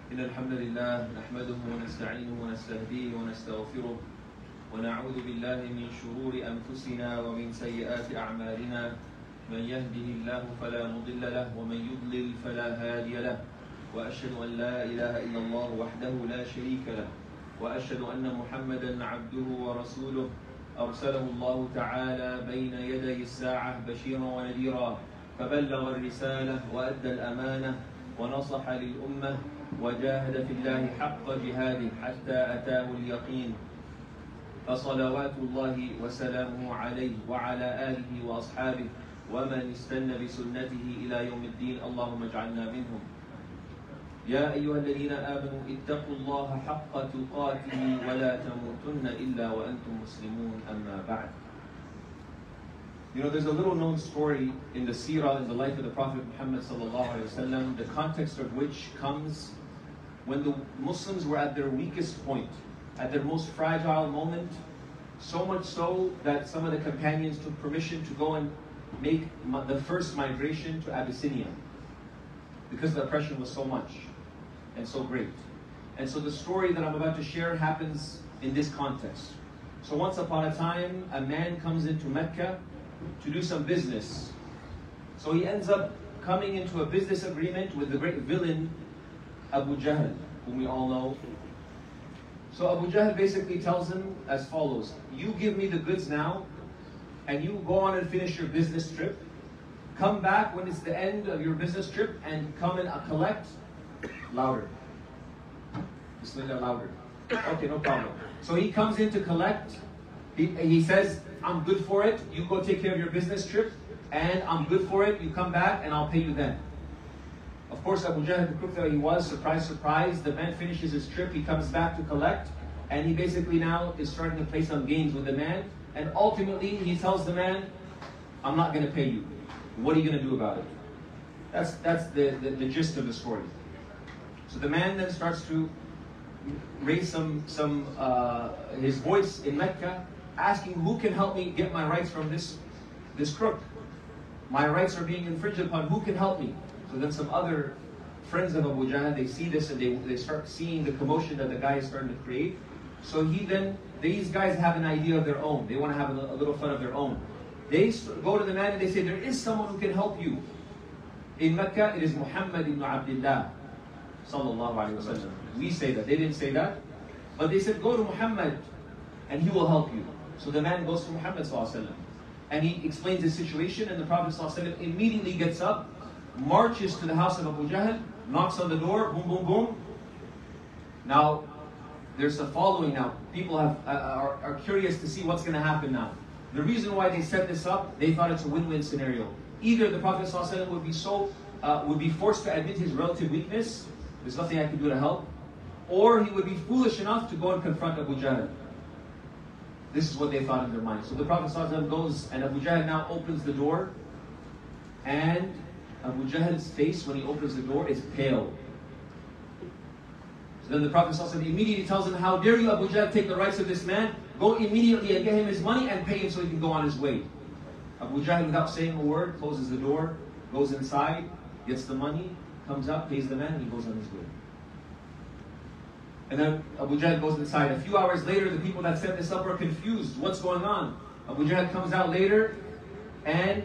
إن الحمد لله نحمده ونستعينه ونستهديه ونستغفره ونعوذ بالله من شرور أنفسنا ومن سيئات أعمالنا من يهده الله فلا مضل له ومن يضلل فلا هادي له وأشهد أن لا إله إلا الله وحده لا شريك له وأشهد أن محمدا عبده ورسوله أرسله الله تعالى بين يدي الساعة بشيرا ونذيرا فبلغ الرسالة وأدى الأمانة ونصح للأمة وجاهد في الله حق جهاده حتى أتاه اليقين فصلوات الله وسلامه عليه وعلى آله وأصحابه ومن استنى بسنته إلى يوم الدين اللهم اجعلنا منهم. يا أيها الذين آمنوا اتقوا الله حق تقاته ولا تموتن إلا وأنتم مسلمون أما بعد. You know, there's a little known story in the seerah, in the life of the Prophet Muhammad sallallahu alaihi wasallam, the context of which comes when the Muslims were at their weakest point, at their most fragile moment, so much so that some of the companions took permission to go and make the first migration to Abyssinia because the oppression was so much and so great. And so the story that I'm about to share happens in this context. So once upon a time, a man comes into Mecca to do some business. So he ends up coming into a business agreement with the great villain Abu Jahl, whom we all know. So Abu Jahl basically tells him as follows: you give me the goods now, and you go on and finish your business trip. Come back when it's the end of your business trip and come and collect. Louder. Bismillah, louder. Okay, no problem. So he comes in to collect. He says, I'm good for it. You go take care of your business trip, and I'm good for it. You come back and I'll pay you then. Of course, Abu Jahl, the crook that he was, surprise. The man finishes his trip. He comes back to collect, and he basically now is starting to play some games with the man. And ultimately, he tells the man, I'm not going to pay you. What are you going to do about it? That's the gist of the story. So the man then starts to raise his voice in Mecca, asking, who can help me get my rights from this crook? My rights are being infringed upon. Who can help me? So then some other friends of Abu Jahl, they see this and they start seeing the commotion that the guy is starting to create. So these guys have an idea of their own. They want to have a little fun of their own. They go to the man and they say, there is someone who can help you. In Mecca, it is Muhammad ibn Abdullah sallallahu alaihi wasallam. We say that. They didn't say that. But they said, go to Muhammad and he will help you. So the man goes to Muhammad sallallahu alaihi wasallam and he explains the situation, and the Prophet sallallahu alaihi wasallam immediately gets up, marches to the house of Abu Jahl, knocks on the door, boom, boom, boom. Now, there's a following now. People are curious to see what's going to happen now. The reason why they set this up, they thought it's a win-win scenario. Either the Prophet ﷺ would be forced to admit his relative weakness, there's nothing I can do to help, or he would be foolish enough to go and confront Abu Jahl. This is what they thought in their mind. So the Prophet ﷺ goes, and Abu Jahl now opens the door, and Abu Jahl's face when he opens the door is pale. So then the Prophet ﷺ immediately tells him, how dare you, Abu Jahl, take the rights of this man? Go immediately and get him his money and pay him so he can go on his way. Abu Jahl, without saying a word, closes the door, goes inside, gets the money, comes up, pays the man, and he goes on his way. And then Abu Jahl goes inside. A few hours later, the people that set this up are confused. What's going on? Abu Jahl comes out later, and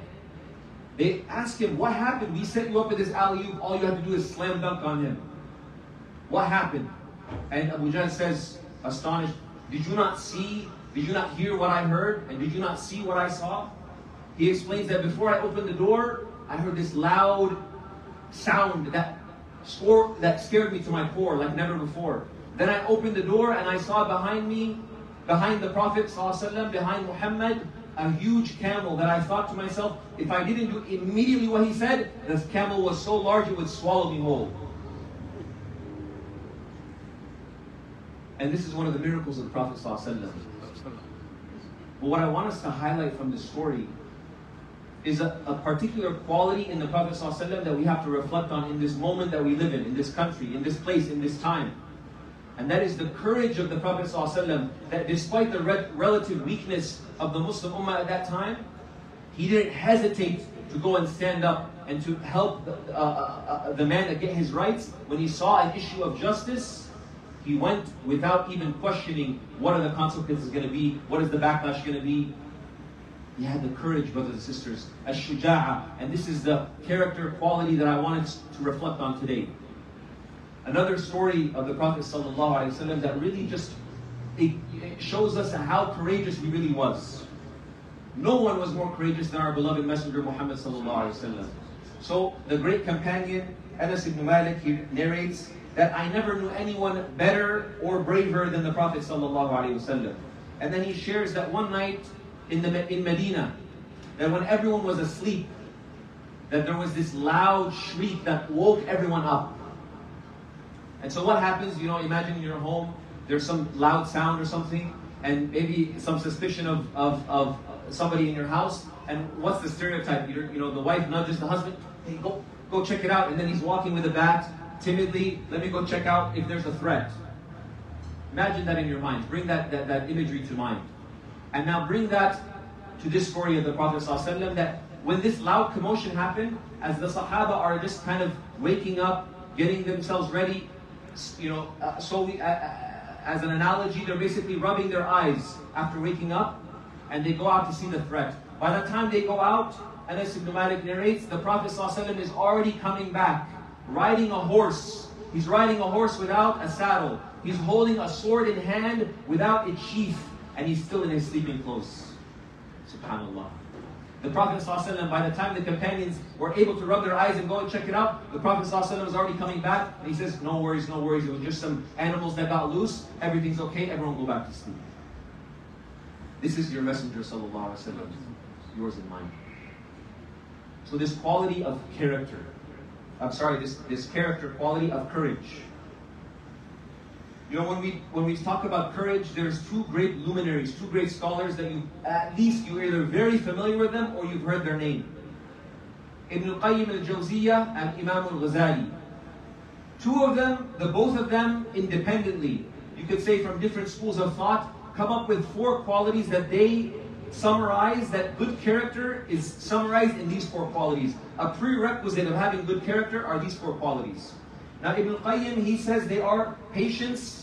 they ask him, what happened? We set you up with this alley-oop. All you have to do is slam dunk on him. What happened? And Abu Jahl says, astonished, did you not see? Did you not hear what I heard? And did you not see what I saw? He explains that before I opened the door, I heard this loud sound that scared me to my core like never before. Then I opened the door and I saw behind me, behind the Prophet ﷺ, behind Muhammad, a huge camel that I thought to myself, if I didn't do immediately what he said, this camel was so large it would swallow me whole. And this is one of the miracles of the Prophet ﷺ. But what I want us to highlight from this story is a particular quality in the Prophet ﷺ that we have to reflect on in this moment that we live in this country, in this place, in this time. And that is the courage of the Prophet ﷺ, that despite the relative weakness of the Muslim Ummah at that time, he didn't hesitate to go and stand up and to help the man to get his rights, when he saw an issue of justice, he went without even questioning what are the consequences going to be, what is the backlash going to be. He had the courage, brothers and sisters, ash-shuja'a, and this is the character quality that I wanted to reflect on today. Another story of the Prophet ﷺ that really just it shows us how courageous he really was. No one was more courageous than our beloved Messenger Muhammad ﷺ. So the great companion Anas ibn Malik, he narrates that I never knew anyone better or braver than the Prophet ﷺ. And then he shares that one night in Medina, that when everyone was asleep, that there was this loud shriek that woke everyone up. And so what happens, imagine in your home, there's some loud sound or something, and maybe some suspicion of somebody in your house, and what's the stereotype? The wife nudges the husband, hey, go check it out, and then he's walking with a bat, timidly, let me go check out if there's a threat. Imagine that in your mind, bring that imagery to mind. And now bring that to this story of the Prophet ﷺ, that when this loud commotion happened, as the Sahaba are just kind of waking up, getting themselves ready, as an analogy, they're basically rubbing their eyes after waking up, and they go out to see the threat. By the time they go out, Anas ibn Malik narrates, the Prophet ﷺ is already coming back, riding a horse. He's riding a horse without a saddle. He's holding a sword in hand without its sheath, and he's still in his sleeping clothes. SubhanAllah. The Prophet ﷺ, by the time the companions were able to rub their eyes and go and check it out, the Prophet ﷺ was already coming back, and he says, no worries, no worries, it was just some animals that got loose, everything's okay, everyone go back to sleep. This is your Messenger ﷺ, yours and mine. So this quality of character, this character quality of courage. When we talk about courage, there's two great luminaries, two great scholars that you're either very familiar with them or you've heard their name. Ibn al-Qayyim al-Jawziyah and Imam al-Ghazali. Both of them independently, you could say from different schools of thought, come up with 4 qualities that they summarize, that good character is summarized in these 4 qualities. A prerequisite of having good character are these 4 qualities. Now Ibn al-Qayyim, he says they are patience,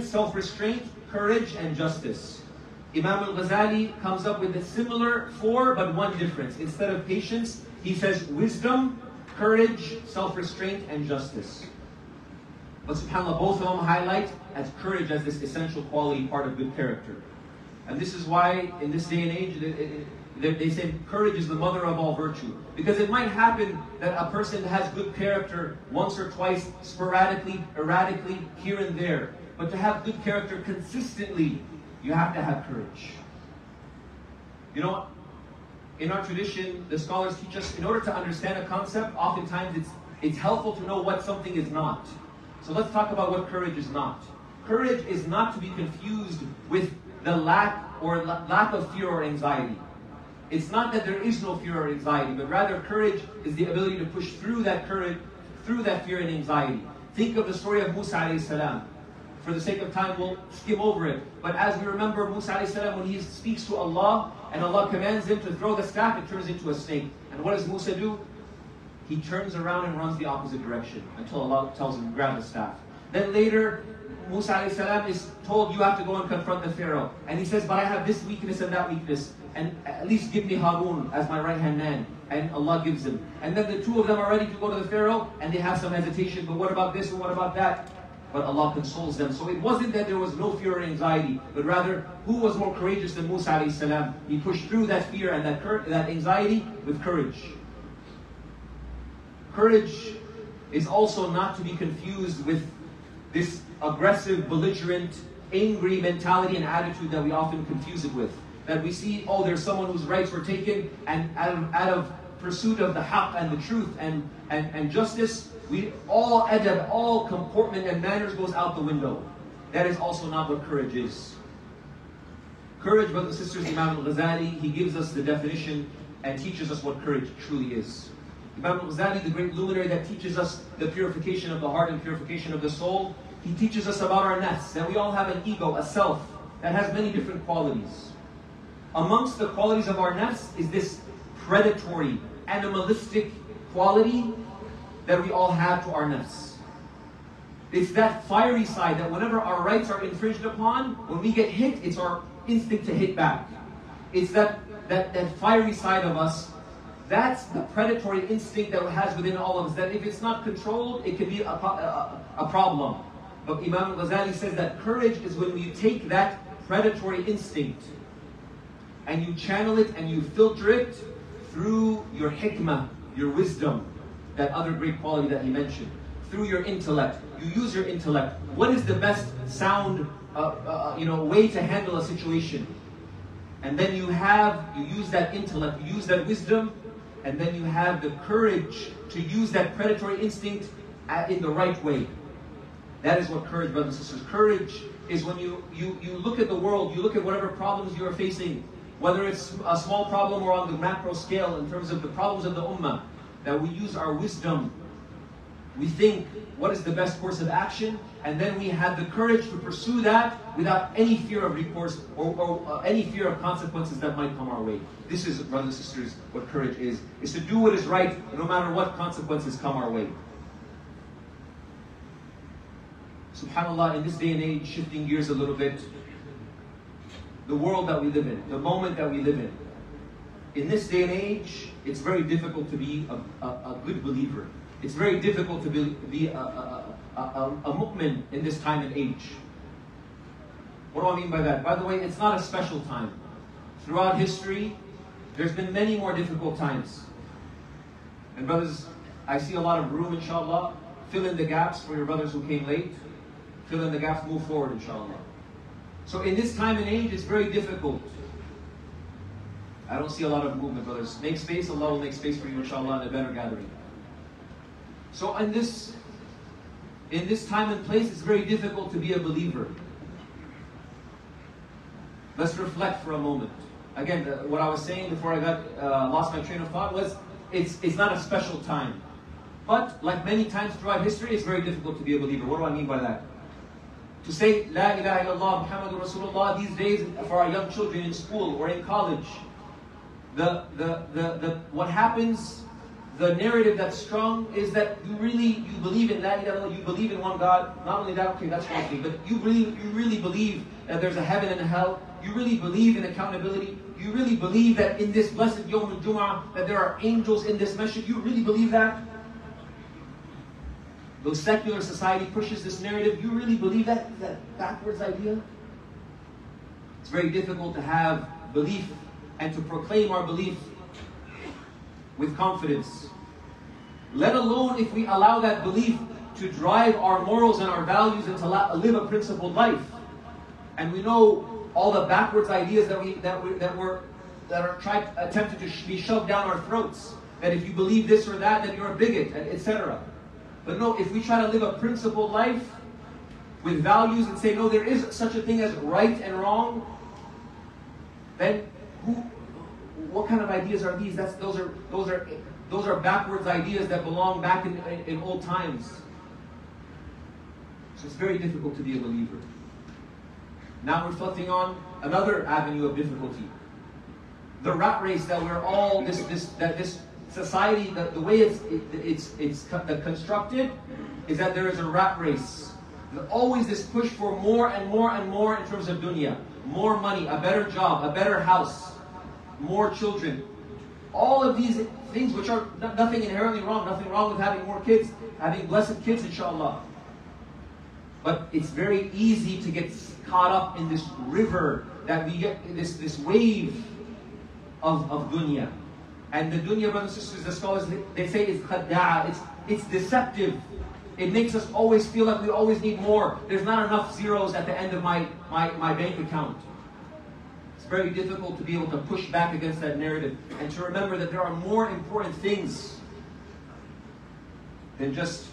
self-restraint, courage, and justice. Imam al-Ghazali comes up with a similar 4, but one difference. Instead of patience, he says wisdom, courage, self-restraint, and justice. But subhanAllah, both of them highlight as courage as this essential quality, part of good character. And this is why, in this day and age, they say courage is the mother of all virtue. Because it might happen that a person has good character once or twice, sporadically, erratically, here and there. But to have good character consistently, you have to have courage. In our tradition, the scholars teach us, in order to understand a concept, oftentimes it's helpful to know what something is not. So let's talk about what courage is not. Courage is not to be confused with the lack of fear or anxiety. It's not that there is no fear or anxiety, but rather courage is the ability to push through that fear and anxiety. Think of the story of Musa alayhi salam. For the sake of time, we'll skim over it. But as we remember, Musa alayhi salam, when he speaks to Allah, and Allah commands him to throw the staff, it turns into a snake. And what does Musa do? He turns around and runs the opposite direction until Allah tells him to grab the staff. Then later, Musa alayhi salam is told, you have to go and confront the Pharaoh. And he says, but I have this weakness and that weakness. And at least give me Harun as my right-hand man. And Allah gives him. And then the 2 of them are ready to go to the Pharaoh, and they have some hesitation. But what about this and what about that? But Allah consoles them. So it wasn't that there was no fear or anxiety, but rather, who was more courageous than Musa alayhi salam? He pushed through that fear and that anxiety with courage. Courage is also not to be confused with this aggressive, belligerent, angry mentality and attitude that we often confuse it with. That we see, there's someone whose rights were taken, and out of pursuit of the haqq and the truth and justice, all adab, all comportment and manners goes out the window. That is also not what courage is. Courage, brothers and sisters, Imam al-Ghazali, he gives us the definition and teaches us what courage truly is. Imam al-Ghazali, the great luminary that teaches us the purification of the heart and purification of the soul, he teaches us about our nafs, that we all have an ego, a self, that has many different qualities. Amongst the qualities of our nafs is this predatory, animalistic quality that we all have to our nafs. It's that fiery side that whenever our rights are infringed upon, when we get hit, it's our instinct to hit back. It's that fiery side of us. That's the predatory instinct that has within all of us, that if it's not controlled, it can be a problem. But Imam al-Ghazali says that courage is when you take that predatory instinct and you channel it and you filter it through your hikmah, your wisdom, that other great quality that he mentioned, through your intellect. You use your intellect. What is the best sound way to handle a situation? And then you use that intellect, you use that wisdom, and then you have the courage to use that predatory instinct in the right way. That is what courage, brothers and sisters. Courage is when you look at the world, you look at whatever problems you are facing, whether it's a small problem or on the macro scale in terms of the problems of the ummah, that we use our wisdom. We think, what is the best course of action? And then we have the courage to pursue that without any fear of recourse or any fear of consequences that might come our way. This is, brothers and sisters, what courage is to do what is right no matter what consequences come our way. SubhanAllah, in this day and age, shifting gears a little bit, the world that we live in, the moment that we live in this day and age, it's very difficult to be a good believer. It's very difficult to be a mu'min in this time and age. What do I mean by that? By the way, it's not a special time. Throughout history, there's been many more difficult times. And brothers, I see a lot of room, inshallah. Fill in the gaps for your brothers who came late. Fill in the gaps, move forward, inshallah. So in this time and age, it's very difficult. I don't see a lot of movement, brothers. Make space, Allah will make space for you, inshallah, in a better gathering. So in this time and place, it's very difficult to be a believer. Let's reflect for a moment. Again, what I was saying before I lost my train of thought was, it's not a special time. But like many times throughout history, it's very difficult to be a believer. What do I mean by that? To say La ilaha illallah Muhammadur Rasulullah these days for our young children in school or in college, what happens, the narrative that's strong is that you believe in La ilaha illallah, you believe in one God. Not only that, okay, that's one thing, but you really believe that there's a heaven and a hell. You really believe in accountability. You really believe that in this blessed Yawm al-Jum'ah that there are angels in this masjid. You really believe that? Though secular society pushes this narrative, you really believe that backwards idea? It's very difficult to have belief and to proclaim our belief with confidence. Let alone if we allow that belief to drive our morals and our values and to live a principled life. And we know all the backwards ideas that are attempted to be shoved down our throats. That if you believe this or that, then you're a bigot, etc. But no, if we try to live a principled life with values and say, no, there is such a thing as right and wrong, then what kind of ideas are these? Those are backwards ideas that belong back in old times. So it's very difficult to be a believer. Now reflecting on another avenue of difficulty. The rat race that we're all, this society, the way it's constructed is that there is a rat race. There's always this push for more and more and more in terms of dunya. More money, a better job, a better house, more children. All of these things which are nothing inherently wrong, nothing wrong with having more kids, having blessed kids, inshallah. But it's very easy to get caught up in this river that we get, this wave of dunya. And the dunya, brothers and sisters, the scholars, they say it's khadda'a, it's deceptive. It makes us always feel like we always need more. There's not enough zeros at the end of my bank account. It's very difficult to be able to push back against that narrative and to remember that there are more important things than just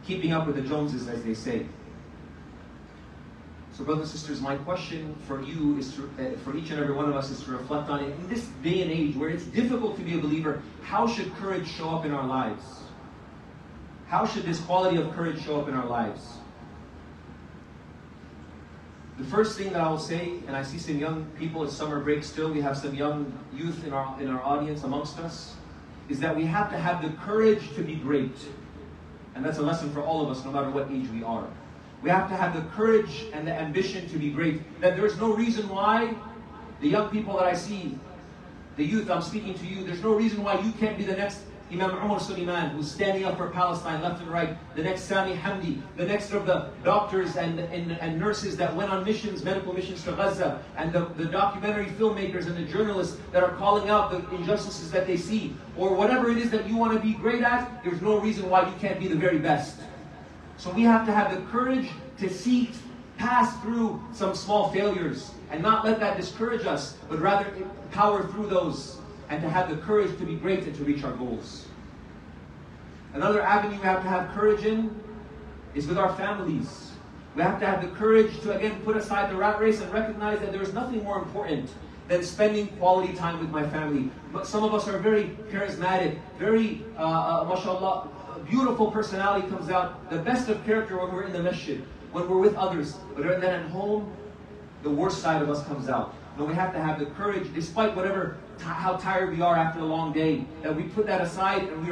keeping up with the Joneses, as they say. So brothers and sisters, my question for you is for each and every one of us is to reflect on it. In this day and age where it's difficult to be a believer, how should courage show up in our lives? How should this quality of courage show up in our lives? The first thing that I will say, and I see some young people, it's summer break still, we have some young youth in our audience amongst us. is that we have to have the courage to be great. And that's a lesson for all of us, no matter what age we are. We have to have the courage and the ambition to be great. That there's no reason why the young people that I see, the youth, I'm speaking to you, there's no reason why you can't be the next Imam Umar Suleiman, who's standing up for Palestine left and right, the next Sami Hamdi, the next of the doctors and nurses that went on missions, medical missions to Gaza, and the documentary filmmakers and the journalists that are calling out the injustices that they see, or whatever it is that you want to be great at, there's no reason why you can't be the very best. So we have to have the courage to seek, pass through some small failures, and not let that discourage us, but rather power through those, and to have the courage to be great and to reach our goals. Another avenue we have to have courage in is with our families. We have to have the courage to, again, put aside the rat race and recognize that there is nothing more important than spending quality time with my family. But some of us are very charismatic, very, mashallah, beautiful personality comes out, the best of character when we're in the masjid, when we're with others. But then at home, the worst side of us comes out. And we have to have the courage, despite whatever, how tired we are after a long day, that we put that aside and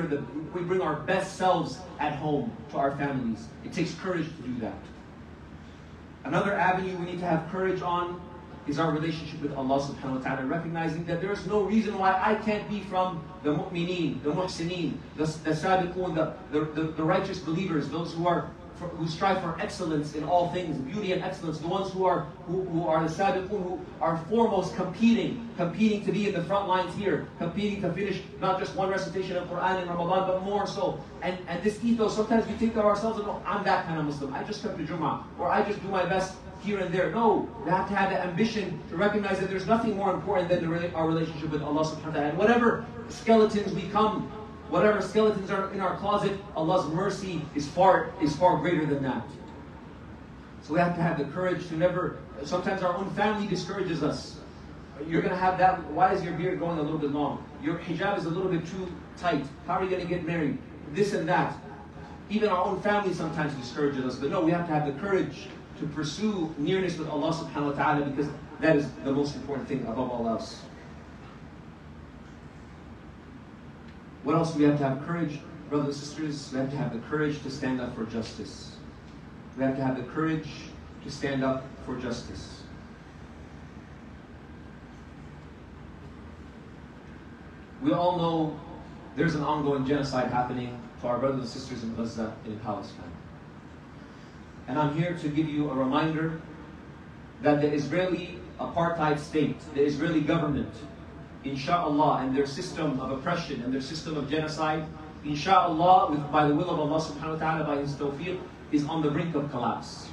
we bring our best selves at home to our families. It takes courage to do that. Another avenue we need to have courage on is our relationship with Allah subhanahu wa ta'ala, recognizing that there is no reason why I can't be from the mu'mineen, the muhsineen, the sabiqun, the righteous believers, those who strive for excellence in all things, beauty and excellence, the ones who are the sabiqun, who are foremost competing to be in the front lines here, competing to finish not just one recitation of Quran in Ramadan, but more so. And this ethos, sometimes we think of ourselves and go, I'm that kind of Muslim, I just come to Jummah, or I just do my best here and there. No, we have to have the ambition to recognize that there's nothing more important than our relationship with Allah subhanahu wa ta'ala. And whatever skeletons we come, whatever skeletons are in our closet, Allah's mercy is far greater than that. So we have to have the courage to never, sometimes our own family discourages us. You're going to have that, why is your beard going a little bit long? Your hijab is a little bit too tight. How are you going to get married? This and that. Even our own family sometimes discourages us. But no, we have to have the courage to pursue nearness with Allah subhanahu wa ta'ala, because that is the most important thing above all else. What else do we have to have courage, brothers and sisters? We have to have the courage to stand up for justice. We have to have the courage to stand up for justice. We all know there's an ongoing genocide happening to our brothers and sisters in Gaza, in Palestine. And I'm here to give you a reminder that the Israeli apartheid state, the Israeli government, inshallah, and their system of oppression and their system of genocide, inshallah, by the will of Allah subhanahu wa ta'ala, by His tawfiq, is on the brink of collapse.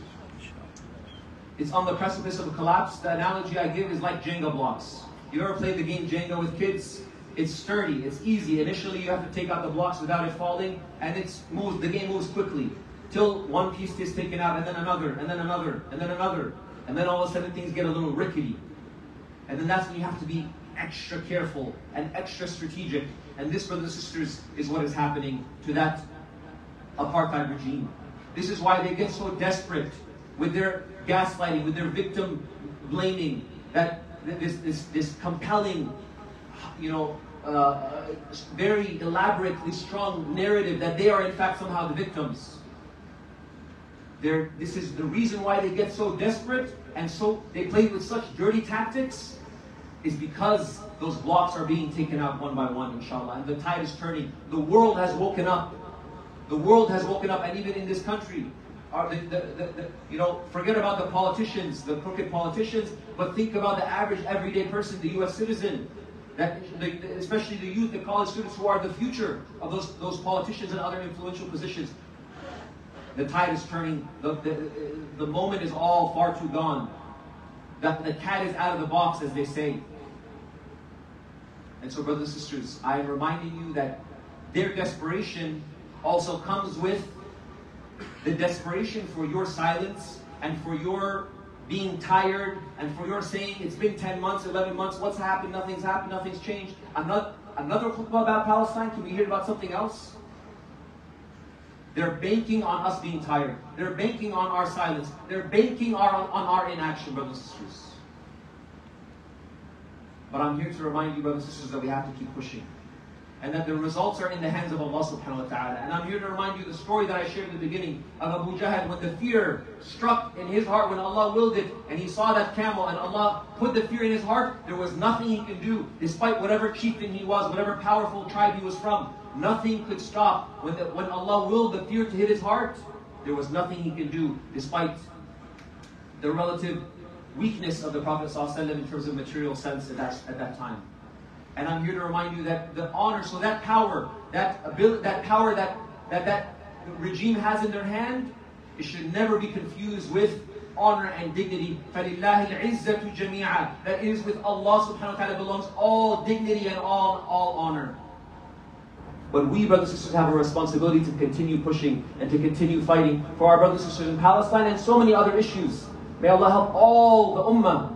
It's on the precipice of collapse. The analogy I give is like Jenga blocks. You ever played the game Jenga with kids? It's sturdy, it's easy. Initially you have to take out the blocks without it falling, and the game moves quickly, till one piece is taken out, and then another, and then another, and then another. And then all of a sudden things get a little rickety. And then that's when you have to be extra careful and extra strategic. And this, brothers and sisters, is what is happening to that apartheid regime. This is why they get so desperate with their gaslighting, with their victim blaming, that this compelling, very elaborately strong narrative that they are in fact somehow the victims. This is the reason why they get so desperate and so they play with such dirty tactics, is because those blocks are being taken out one by one, inshallah, and the tide is turning. The world has woken up. The world has woken up, and even in this country, forget about the politicians, the crooked politicians, but think about the average, everyday person, the U.S. citizen, especially the youth, the college students who are the future of those politicians and other influential positions. The tide is turning. The moment is all far too gone. The cat is out of the box, as they say. And so, brothers and sisters, I am reminding you that their desperation also comes with the desperation for your silence and for your being tired and for your saying, it's been 10 months, 11 months, what's happened? Nothing's happened, nothing's changed. Another khutbah about Palestine? Can we hear about something else? They're banking on us being tired. They're banking on our silence. They're banking on our inaction, brothers and sisters. But I'm here to remind you, brothers and sisters, that we have to keep pushing. and that the results are in the hands of Allah subhanahu wa ta'ala. And I'm here to remind you the story that I shared at the beginning of Abu Jahl, when the fear struck in his heart, when Allah willed it, and he saw that camel, and Allah put the fear in his heart, there was nothing he could do, despite whatever chieftain he was, whatever powerful tribe he was from. Nothing could stop. When Allah willed the fear to hit his heart, there was nothing he could do, despite the relative weakness of the Prophet ﷺ in terms of material sense at that time. And I'm here to remind you that the honor, so that power, that power that regime has in their hand, it should never be confused with honor and dignity. فَلِلَّهِ الْعِزَّةُ جَمِيعًا. That is, with Allah subhanahu wa ta'ala belongs all dignity and all honor. But we, brothers and sisters, have a responsibility to continue pushing and to continue fighting for our brothers and sisters in Palestine and so many other issues. May Allah help all the ummah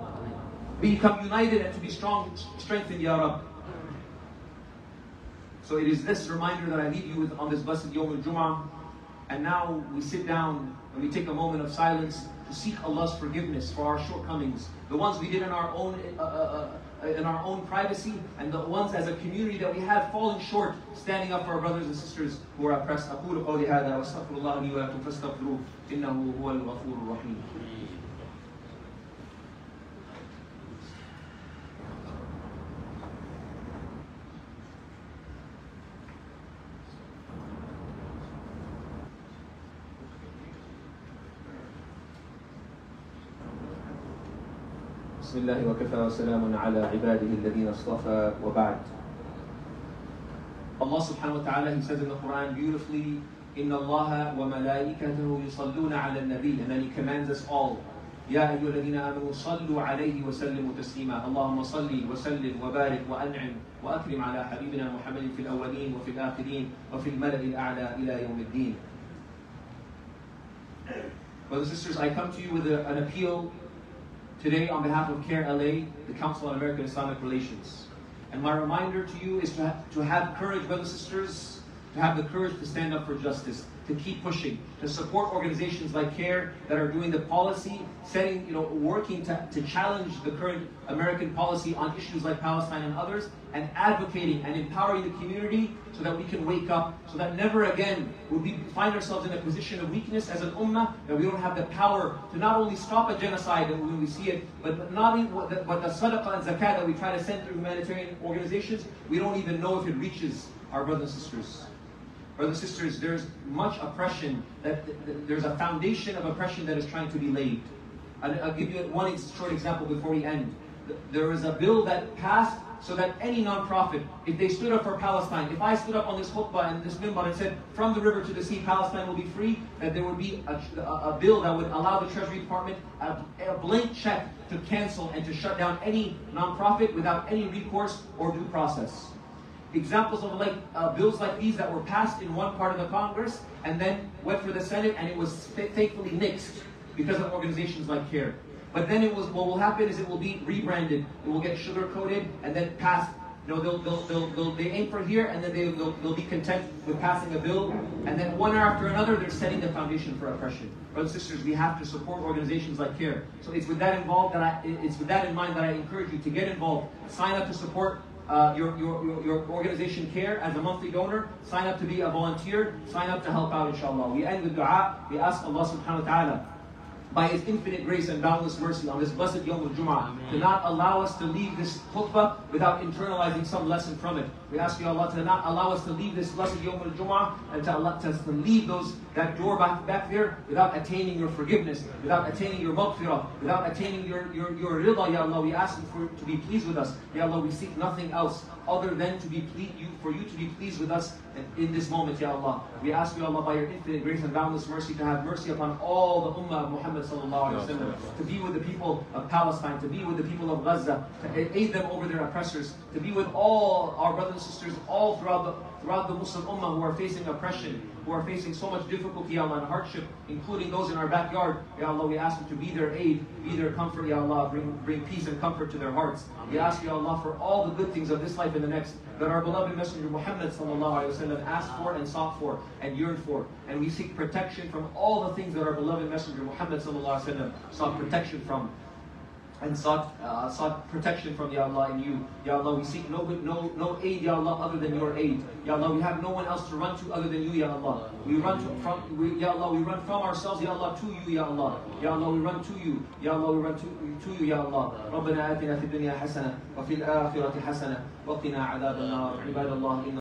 become united and to be strengthened, Ya Rab. So it is this reminder that I leave you with on this blessed Yawm al-Jum'ah. And now we sit down and we take a moment of silence to seek Allah's forgiveness for our shortcomings, the ones we did in our own privacy, and the ones as a community that we have fallen short, standing up for our brothers and sisters who are oppressed. أقول قولي هذا وأستغفر الله لي ولكم فاستغفروه إنه هو الغفور الرحيم. بسم الله وكفى وسلام على عباده الذين اصطفى وبعد. Allah subhanahu wa ta'ala, He says in the Quran beautifully, إِنَّ اللَّهَ وَمَلَائِكَتَهُ يُصَلُّونَ عَلَى النَّبِيِّ. And then He commands us all, يَا أَيُّهَا الَّذِينَ آمَنُوا صَلُّوا عَلَيْهِ وَسَلِّمُوا تَسْلِيمًا. اللهم صل وسلم وبارك وأنعم وأكرم على حبيبنا محمد في الأولين وفي الآخرين وفي الملأ الأعلى إلى يوم الدين. Brothers and sisters, I come to you with an appeal today on behalf of CARE LA, the Council on American Islamic Relations. And my reminder to you is to have courage, brothers and sisters, to have the courage to stand up for justice, to keep pushing, to support organizations like CARE that are doing the policy, working to challenge the current American policy on issues like Palestine and others, and advocating and empowering the community so that we can wake up, so that never again would we find ourselves in a position of weakness as an ummah, that we don't have the power to not only stop a genocide when we see it, but the sadaqah and zakat that we try to send through humanitarian organizations, we don't even know if it reaches our brothers and sisters. Brothers and sisters, there's much oppression, there's a foundation of oppression that is trying to be laid. I'll give you one short example before we end. There was a bill that passed so that any non-profit, if they stood up for Palestine, if I stood up on this khutbah and this minbar and said, from the river to the sea, Palestine will be free, that there would be a bill that would allow the Treasury Department a blank check to cancel and to shut down any non-profit without any recourse or due process. Examples of bills like these that were passed in one part of the Congress and then went for the Senate, and it was thankfully nixed because of organizations like CARE. But then what will happen is it will be rebranded, it will get sugar-coated and then passed. They aim for here, and then they'll be content with passing a bill, and then one after another they're setting the foundation for oppression. Brothers and sisters, we have to support organizations like CARE. So it's with that in mind that I encourage you to get involved. Sign up to support your organization CARE as a monthly donor. Sign up to be a volunteer. Sign up to help out, inshallah. We end with dua. We ask Allah subhanahu wa ta'ala, by His infinite grace and boundless mercy on this blessed Yawm al-Jum'ah, to not allow us to leave this khutbah without internalizing some lesson from it. We ask you, Allah, to not allow us to leave this blessed Yawm al-Jum'ah and to leave that door back there without attaining your forgiveness, without attaining your maghfirah, without attaining your rida, Ya Allah. We ask you to be pleased with us. Ya Allah, we seek nothing else other than for you to be pleased with us in this moment, Ya Allah. We ask you, Allah, by your infinite grace and boundless mercy, to have mercy upon all the ummah of Muhammad sallallahu alaihi wasallam, to be with the people of Palestine, to be with the people of Gaza, to aid them over their oppressors, to be with all our brothers and sisters all throughout the Muslim ummah who are facing oppression, who are facing so much difficulty, Ya Allah, and hardship, including those in our backyard. Ya Allah, we ask you to be their aid, be their comfort, Ya Allah, bring peace and comfort to their hearts. We ask you, Ya Allah, for all the good things of this life and the next that our beloved Messenger Muhammad sallallahu alaihi wasallam asked for and sought for and yearned for. And we seek protection from all the things that our beloved Messenger Muhammad sallallahu alaihi wasallam sought protection from. and sought protection from Ya Allah in you. Ya Allah, we seek no aid, Ya Allah, other than your aid. Ya Allah, we have no one else to run to other than you, Ya Allah. Ya Allah, we run from ourselves, Ya Allah, to you, Ya Allah. Ya Allah, we run to you. Ya Allah, we run to you, Ya Allah. ربنا آتنا في الدنيا حسنة وفي الآخرة حسنة وقنا عذاب النار. عباد الله.